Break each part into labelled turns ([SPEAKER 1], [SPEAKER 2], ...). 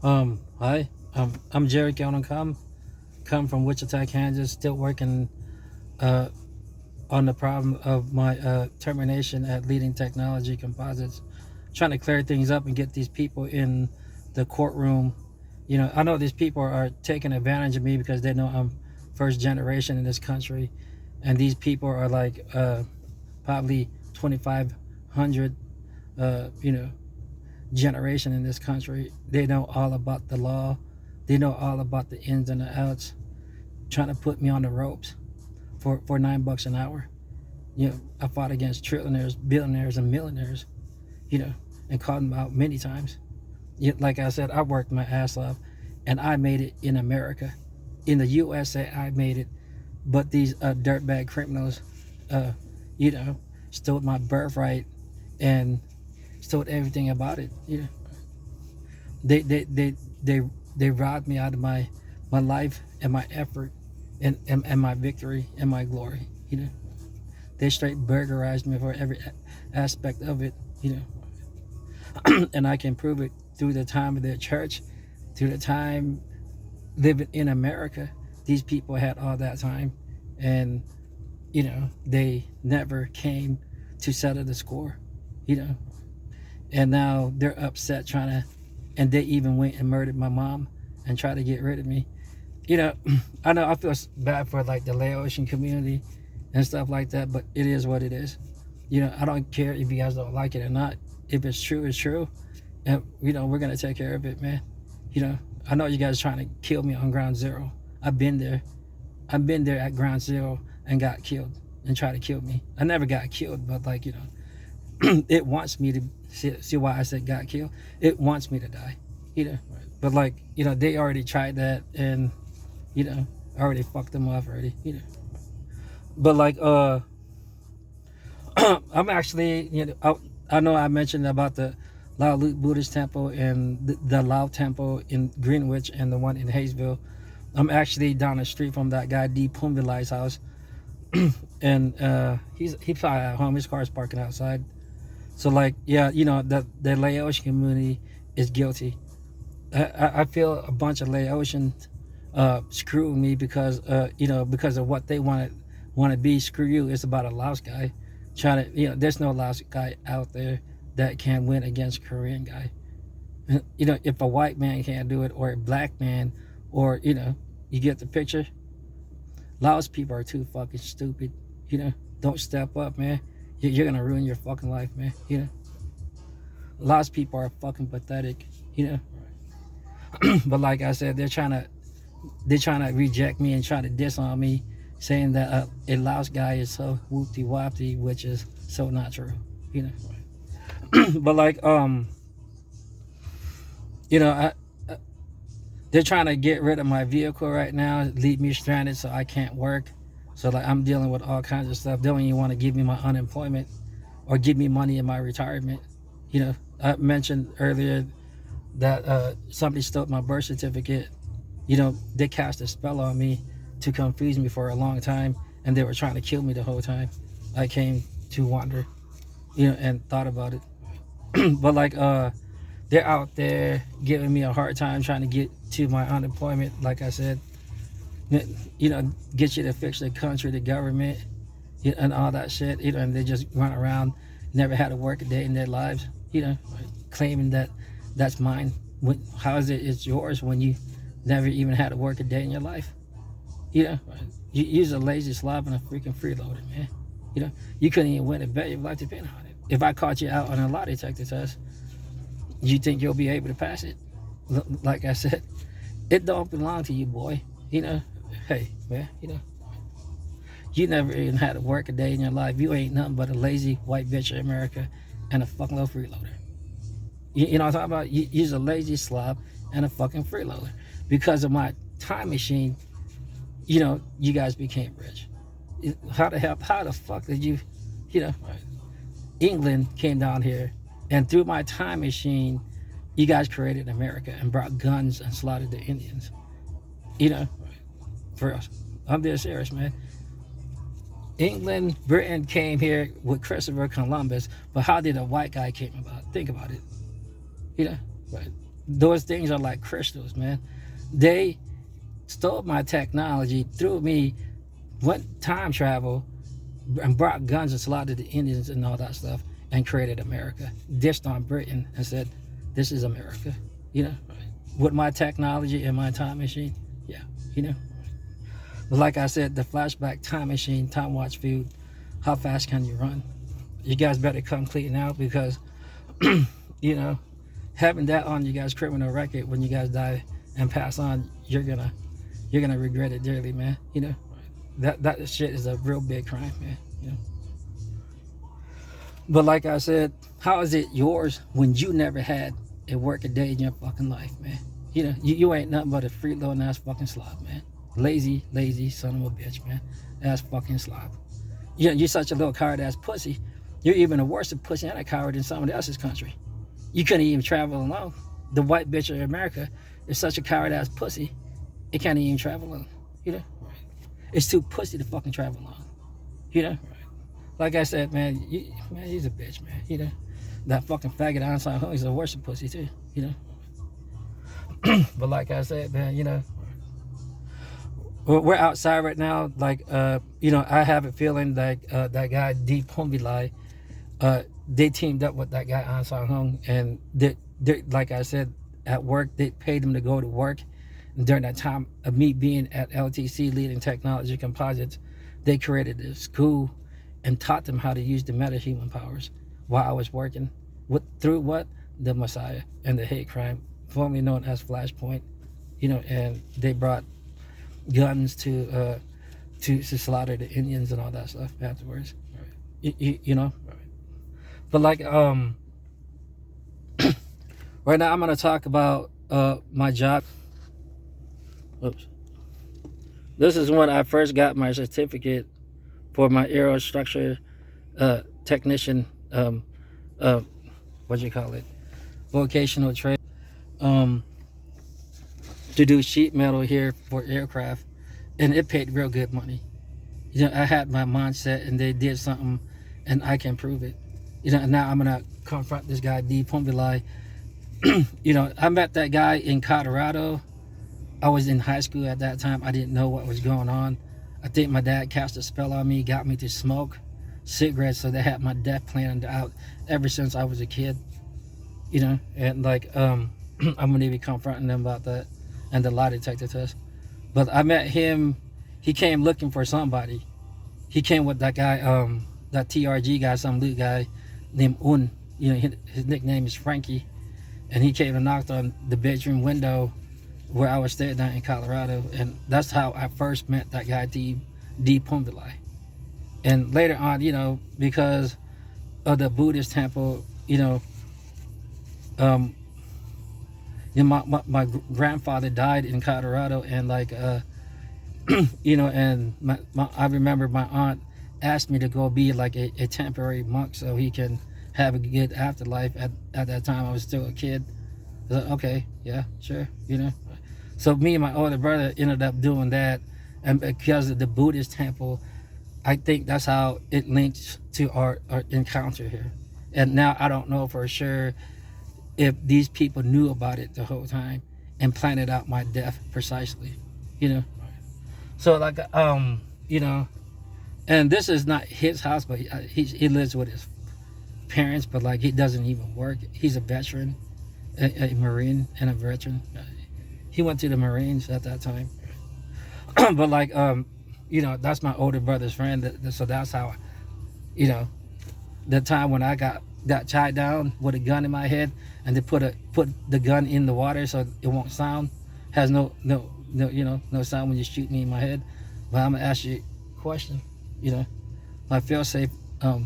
[SPEAKER 1] Hi. I'm Jerry Keoduangkham, come from Wichita, Kansas, still working uh, on the problem of my termination at Leading Technology Composites, trying to clear things up and get these people in the courtroom. I know these people are taking advantage of me because they know I'm first generation in this country, and these people are like probably 2,500, generation in this country. They know all about the law. They know all about the ins and the outs, trying to put me on the ropes for $9 an hour. I fought against trillionaires, billionaires, and millionaires, and called them out many times. Like I said, I worked my ass off, and I made it in America. In the USA, I made it. But these dirtbag criminals, uh, you know, stole my birthright and stole everything about it. They they they they they robbed me out of my life and my effort and my victory and my glory. They straight burglarized me for every aspect of it. And I can prove it through the time of their church, through the time living in America. These people had all that time, and they never came to settle the score. You know, and now they're upset trying to, and they even went and murdered my mom and tried to get rid of me. you know I know I feel bad for like the Laotian community and stuff like that, but it is what it is. I don't care if you guys don't like it or not. If it's true, it's true, and we're gonna take care of it, man. I know you guys trying to kill me on ground zero. I've been there at ground zero and got killed and tried to kill me. I never got killed, but like it wants me to see why I said got killed. It wants me to die. you know but like they already tried that, and I already fucked them off already. But like I'm actually, I know I mentioned about the Lao Lut Buddhist temple and the Lao temple in Greenwich and the one in Hayesville. I'm actually down the street from that guy D Pumvilai's house. And he probably at home. His car's parking outside. So like, yeah, the Laotian community is guilty. I feel a bunch of Laotians screwing me because because of what they want to be. Screw you. It's about a Laos guy trying to, there's no Laos guy out there that can win against a Korean guy. If a white man can't do it, or a black man, or you get the picture. Laos people are too fucking stupid. Don't step up, man. You're gonna ruin your fucking life, man. Laos people are fucking pathetic. But like I said, they're trying to reject me and try to diss on me, saying that a Laos guy is so whoopty whoopty, which is so not true. But like I they're trying to get rid of my vehicle right now, leave me stranded so I can't work. So like I'm dealing with all kinds of stuff. They don't even want to give me my unemployment or give me money in my retirement. I mentioned earlier that somebody stole my birth certificate. They cast a spell on me to confuse me for a long time, and they were trying to kill me the whole time. I came to wander, and thought about it. But like they're out there giving me a hard time trying to get to my unemployment. Like I said, get you to fix the country, the government, and all that shit. And they just run around, never had to work a day in their lives. Claiming that that's mine. How is it's yours when you never even had to work a day in your life? You're a lazy slob and a freaking freeloader, man. You couldn't even win a bet. Your life depended on it. If I caught you out on a lie detector test, you think you'll be able to pass it? Like I said, it don't belong to you, boy. Hey, man, you never even had to work a day in your life. You ain't nothing but a lazy white bitch in America and a fucking little freeloader. You know what I'm talking about? You're a lazy slob and a fucking freeloader. Because of my time machine, you guys became rich. How the fuck did you, England came down here, and through my time machine, you guys created America and brought guns and slaughtered the Indians. For us. I'm dead serious, man. England, Britain came here with Christopher Columbus, but how did a white guy came about? Think about it. Right? those things are like crystals, man. They stole my technology, threw me, went time travel, and brought guns and slaughtered the Indians and all that stuff, and created America. Dished on Britain and said, "This is America." You know, with my technology and my time machine, yeah, you know. But like I said, the flashback time machine, time watch field, how fast can you run? You guys better come clean out because, you know, having that on you guys' criminal record when you guys die and pass on, you're gonna regret it dearly, man. You know, that shit is a real big crime, man. You know. But like I said, how is it yours when you never had a work a day in your fucking life, man? You know, you ain't nothing but a freeloading ass fucking slob, man. Lazy son of a bitch, man. Ass fucking slob. You know, you're such a little coward ass pussy. You're even a worse pussy and a coward in someone else's country. You couldn't even travel alone. The white bitch of America is such a coward ass pussy. It can't even travel alone. You know? It's too pussy to fucking travel alone. You know? Like I said, man, he's a bitch, man. You know? That fucking faggot outside home, he's a worse pussy too. You know? But like I said, man, you know, we're outside right now. Like, you know, I have a feeling like that guy D Pombilai, they teamed up with that guy Ansar Hung, and they, like I said, at work they paid him to go to work. And during that time of me being at LTC leading technology composites, they created a school and taught them how to use the metahuman powers while I was working through what the Messiah and the hate crime, formerly known as Flashpoint. You know, and they brought guns to slaughter the Indians and all that stuff afterwards. You know. But like right now I'm gonna talk about my job. Oops. This is when I first got my certificate for my aerostructure technician what you call it, vocational trade, to do sheet metal here for aircraft, and it paid real good money. You know, I had my mindset and they did something and I can prove it. You know, and now I'm gonna confront this guy D Pombilai. You know, I met that guy in Colorado. I was in high school at that time. I didn't know what was going on. I think my dad cast a spell on me, got me to smoke cigarettes, so they had my death planned out ever since I was a kid. You know, and like I'm gonna be confronting them about that and the lie detector test. But I met him. He came looking for somebody. He came with that guy, that TRG guy, some loot guy named Un. You know, his nickname is Frankie, and he came and knocked on the bedroom window where I was staying down in Colorado, and that's how I first met that guy D Pombilai. And later on, you know, because of the Buddhist temple, you know, my grandfather died in Colorado, and like you know, and I remember my aunt asked me to go be like a temporary monk so he can have a good afterlife. At that time I was still a kid. I was like, okay, yeah, sure, you know. So me and my older brother ended up doing that, and because of the Buddhist temple, I think that's how it links to our encounter here. And now I don't know for sure if these people knew about it the whole time and planned out my death precisely, you know. So like you know, and this is not his house, but he lives with his parents, but like he doesn't even work. He's a veteran, a Marine and a veteran. He went to the Marines at that time. But like you know, that's my older brother's friend. So that's how, you know, the time when I got tied down with a gun in my head, and they put the gun in the water so it won't sound, has no you know, no sound when you shoot me in my head. But I'm gonna ask you a question. You know, my fail-safe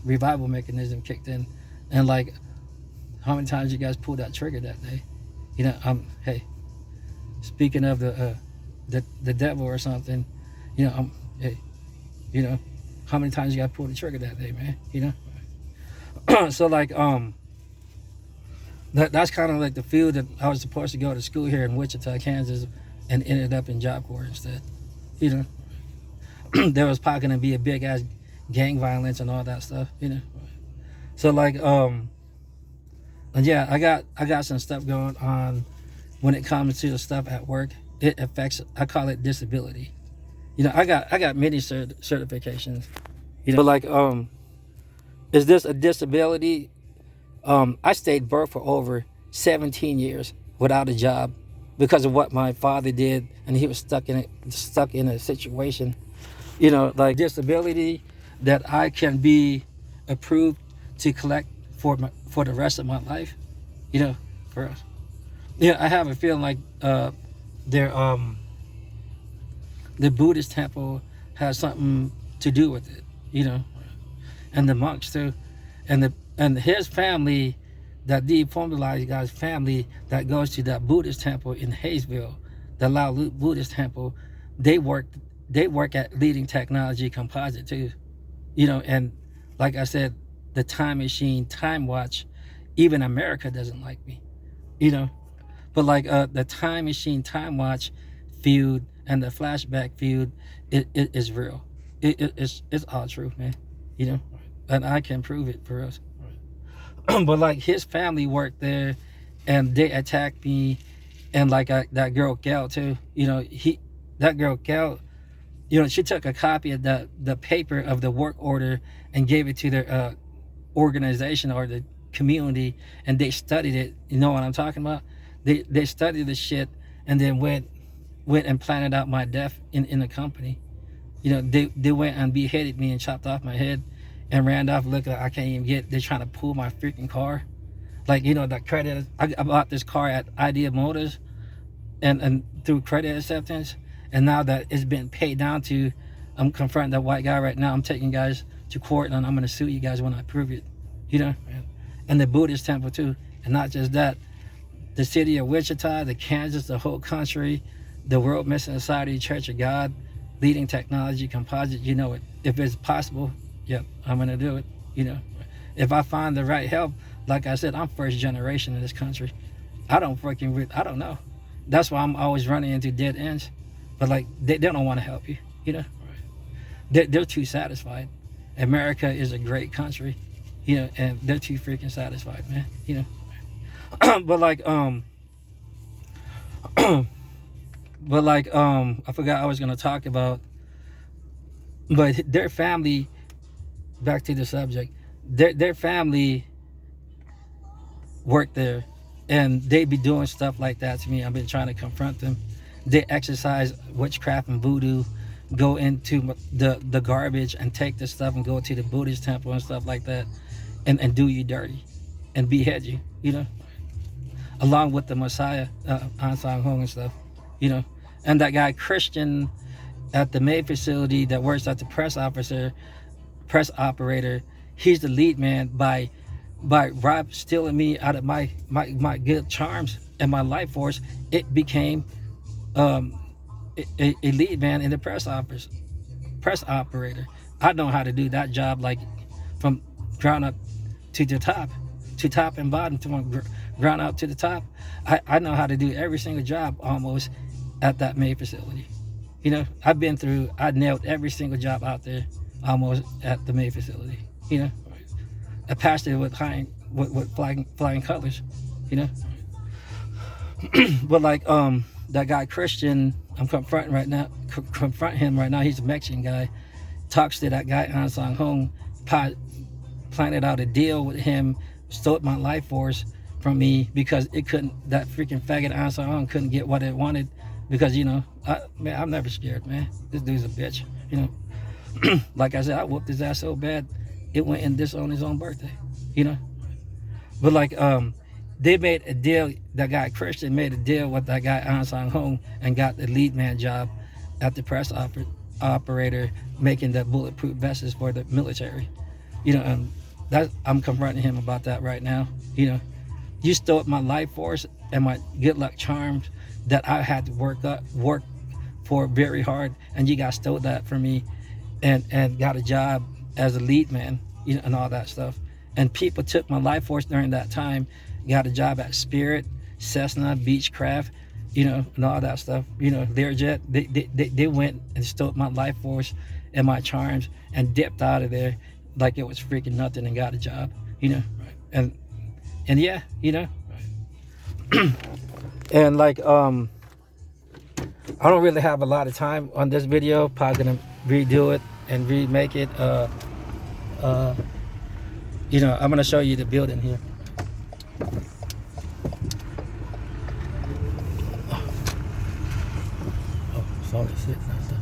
[SPEAKER 1] revival mechanism kicked in, and like, how many times you guys pulled that trigger that day? You know, hey, speaking of the devil or something, you know, hey, you know, how many times you guys pulled the trigger that day, man? You know. So like that's kind of like the field that I was supposed to go to school here in Wichita, Kansas, and ended up in Job Corps instead. You know, there was probably gonna be a big ass gang violence and all that stuff. You know, so like and yeah, I got some stuff going on when it comes to the stuff at work, it affects. I call it disability. I got many certifications. But like is this a disability? I stayed broke for over 17 years without a job because of what my father did, and he was stuck in a situation. Like disability that I can be approved to collect for the rest of my life. For us. I have a feeling like their the Buddhist temple has something to do with it. And the monks too, and his family, that deformalized guy's family that goes to that Buddhist temple in Hayesville, the Lao Buddhist temple, they work at leading technology composite too. And like I said, the time machine, time watch, even America doesn't like me. But like the time machine, time watch feud and the flashback feud, it is real. It's all true, man. And I can prove it for us. But like his family worked there, and they attacked me, and like that girl Gal too. That girl Gal, she took a copy of the paper of the work order and gave it to their organization or the community, and they studied it. You know what I'm talking about? They studied the shit and then went and planned out my death in the company. They went and beheaded me and chopped off my head and ran off looking like I can't even get. They're trying to pull my freaking car. Like, the credit, I bought this car at Idea Motors and through credit acceptance, and now that it's been paid down to, I'm confronting that white guy right now. I'm taking guys to court, and I'm going to sue you guys when I prove it. And the Buddhist temple too. And not just that, the city of Wichita, the Kansas, the whole country, the World Mission Society, Church of God, leading technology, composite, it. If it's possible, yep, I'm going to do it. If I find the right help, like I said, I'm first generation in this country. I don't know. That's why I'm always running into dead ends. But like, they don't want to help you, They're too satisfied. America is a great country, and they're too freaking satisfied, man, But like, I forgot I was going to talk about, but their family, back to the subject, their family worked there, and they be doing stuff like that to me. I've been trying to confront them. They exercise witchcraft and voodoo, go into the garbage and take the stuff and go to the Buddhist temple and stuff like that, and do you dirty and behead you, along with the Messiah, An Sang Hong and stuff, and that guy Christian at the May facility that works at the press operator, he's the lead man by Rob stealing me out of my good charms and my life force. It became a lead man in the press operator. I know how to do that job, like from ground up to the top, to top and bottom, from ground up to the top. I know how to do every single job almost at that May facility. I nailed every single job out there almost at the May facility. I passed it with flying colors. But like that guy Christian, I'm confronting him right now. He's a Mexican guy. Talks to that guy An Sang Hong, planted out a deal with him, stole my life force from me because that freaking faggot An Sang Hong couldn't get what it wanted because I'm never scared, man. This dude's a bitch. Like I said, I whooped his ass so bad it went and disowned his own birthday. But like they made a deal. That guy Christian made a deal with that guy An Sang Hong and got the lead man job at the press operator, making the bulletproof vests for the military. I'm confronting him about that right now. You stole my life force and my good luck charms that I had to work for very hard, and you guys stole that from me, and got a job as a lead man, and all that stuff. And people took my life force during that time, got a job at Spirit, Cessna, Beechcraft, and all that stuff. Learjet. They went and stole my life force and my charms and dipped out of there like it was freaking nothing and got a job. And yeah, And like I don't really have a lot of time on this video. Probably gonna redo it and remake it. You know, I'm gonna show you the building here. Oh, it's only sitting out there.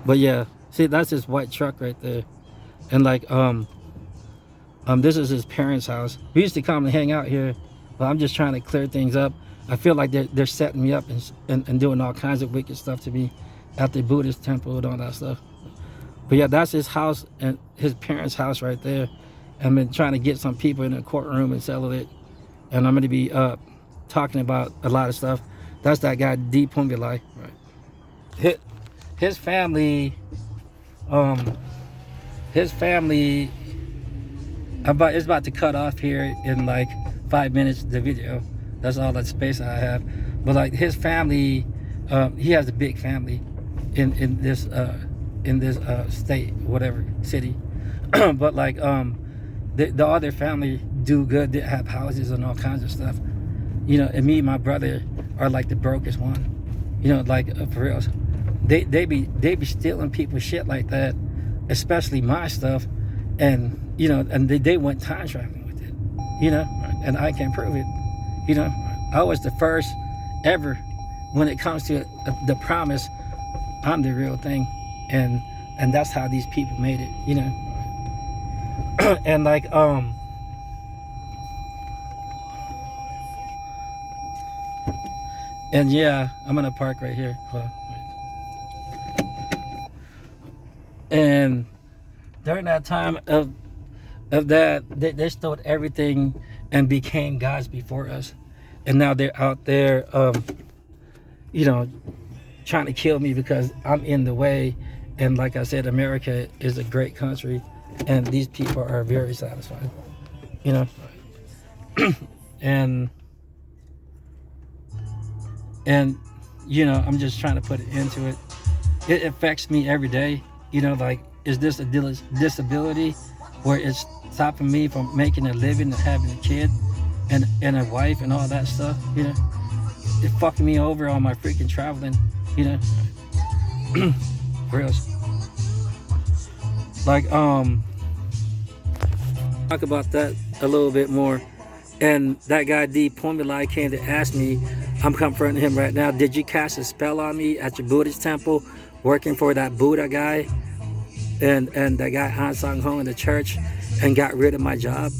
[SPEAKER 1] But yeah, see, that's his white truck right there. And like this is his parents' house. We used to come and hang out here, but I'm just trying to clear things up. I feel like they're setting me up and doing all kinds of wicked stuff to me at the Buddhist temple and all that stuff. But yeah, that's his house and his parents' house right there. I've been trying to get some people in the courtroom and settle it. And I'm going to be talking about a lot of stuff. That's that guy, D. Pumbelai. Right. His family, it's about to cut off here in like 5 minutes, the video. That's all that space I have. But like his family, he has a big family in this state, whatever city. But like the other family do good. They have houses and all kinds of stuff. You know, and me and my brother are like the brokest one. You know, like for real. They be stealing people's shit like that, especially my stuff. And you know, and they went time traveling with it. You know, and I can prove it. You know, I was the first ever when it comes to the promise. I'm the real thing, and that's how these people made it. You know, and like and yeah, I'm gonna park right here. And during that time of that, they stole everything and became gods before us, and now they're out there, you know, trying to kill me because I'm in the way. And like I said, America is a great country, and these people are very satisfied, you know. and you know, I'm just trying to put it into it. It affects me every day. You know, like, is this a disability where it's stopping me from making a living and having a kid and a wife and all that stuff? You know, it's fucking me over on my freaking traveling. You know, real. Like talk about that a little bit more. And that guy D. Pumbelai came to ask me. I'm confronting him right now. Did you cast a spell on me at your Buddhist temple, working for that Buddha guy and that guy Han Sang Ho in the church, and got rid of my job?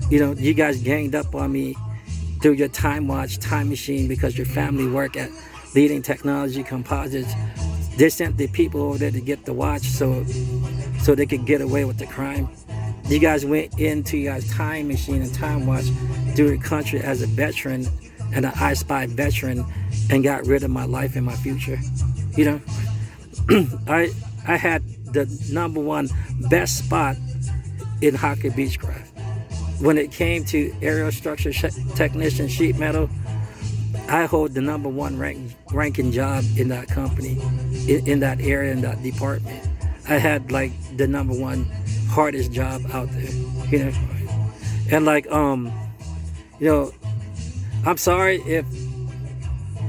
[SPEAKER 1] You know, you guys ganged up on me through your time machine because your family work at Leading Technology Composites. They sent the people over there to get the watch so they could get away with the crime. You guys went into your time machine and time watch through the country as a veteran and an I Spy veteran and got rid of my life and my future. You know, I had the #1 best spot in Hockey Beechcraft. When it came to aerial structure technician sheet metal, I hold the #1 ranking job in that company, in that area, in that department. I had like the #1 hardest job out there, you know. And like you know, I'm sorry if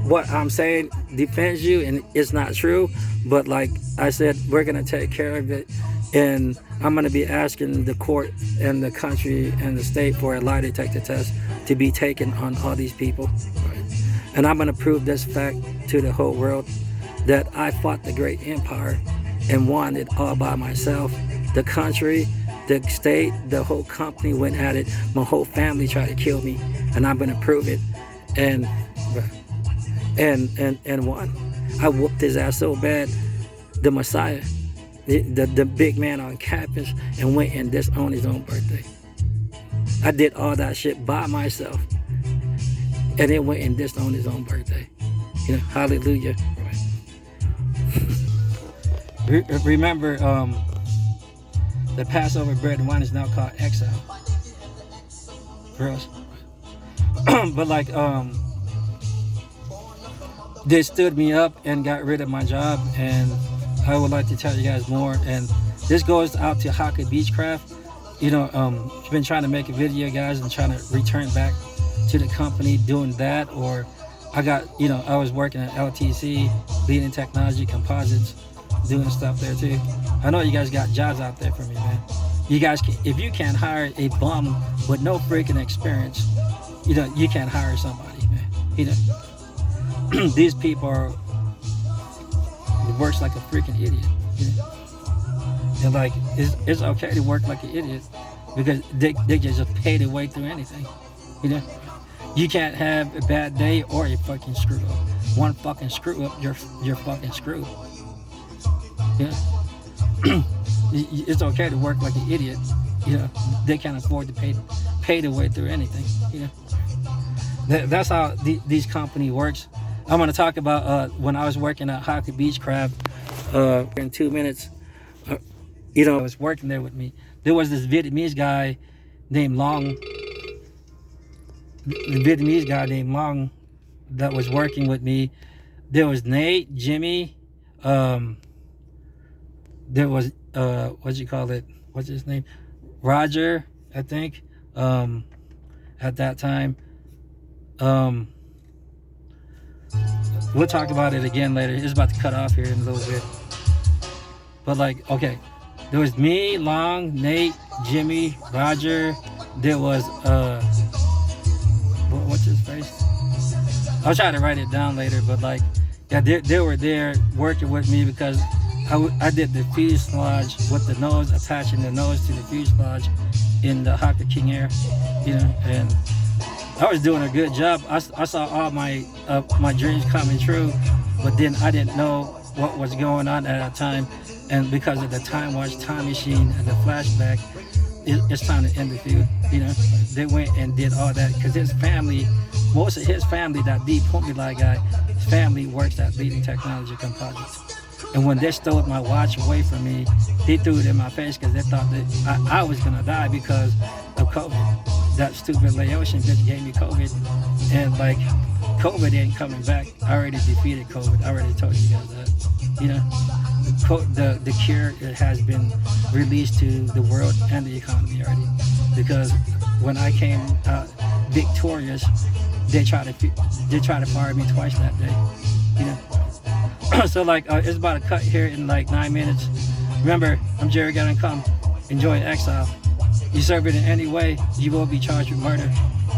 [SPEAKER 1] what I'm saying defends you and it's not true, but like I said, we're gonna take care of it, and I'm gonna be asking the court and the country and the state for a lie detector test to be taken on all these people. And I'm gonna prove this fact to the whole world that I fought the great empire and won it all by myself. The country, the state, the whole company went at it. My whole family tried to kill me, and I'm gonna prove it. And won. I whooped his ass so bad, the Messiah, the big man on campus, and went and disowned his own birthday. I did all that shit by myself, and then went and disowned his own birthday. You know, hallelujah. Remember, the Passover bread and wine is now called exile. Girls. But like, they stood me up and got rid of my job, and I would like to tell you guys more. And this goes out to Hockey Beechcraft. been trying to make a video, guys, and trying to return back to the company doing that. Or I got, I was working at LTC, leading technology composites, doing stuff there too. I know you guys got jobs out there for me, man. You guys can, if you can't hire a bum with no freaking experience, you can't hire somebody, man. These people works like a freaking idiot. And like, it's okay to work like an idiot because they just pay their way through anything. You can't have a bad day or a fucking screw up. One fucking screw up, you're fucking screwed. It's okay to work like an idiot. They can't afford to pay their way through anything. That's how these company works. I'm gonna talk about when I was working at Hockey Beach Crab. In 2 minutes, I was working there with me. There was this Vietnamese guy named Long. The Vietnamese guy named Long that was working with me. There was Nate, Jimmy. There was what's his name? Roger, I think. At that time. We'll talk about it again later. It's about to cut off here in a little bit. But like, okay, there was me, Long, Nate, Jimmy, Roger. There was what's his face? I'll try to write it down later. But like, yeah, they were there working with me because I did the fuselage with the nose, attaching the nose to the fuselage in the Hawker King Air, and I was doing a good job. I saw all my dreams coming true, but then I didn't know what was going on at that time. And because of the time machine and the flashback, it's time to end the feud. They went and did all that because most of his family, that deep Pumpy guy, his family works at Leading Technology Composites. And when they stole my watch away from me, they threw it in my face because they thought that I was gonna die because of COVID. That stupid Laotian bitch gave me COVID, and like, COVID ain't coming back. I already defeated COVID. I already told you guys that. The cure has been released to the world and the economy already. Because when I came out victorious, they tried to fire me twice that day. So like, it's about to cut here in like 9 minutes. Remember, I'm Keoduangkham. Enjoy exile. You serve it in any way, you will be charged with murder.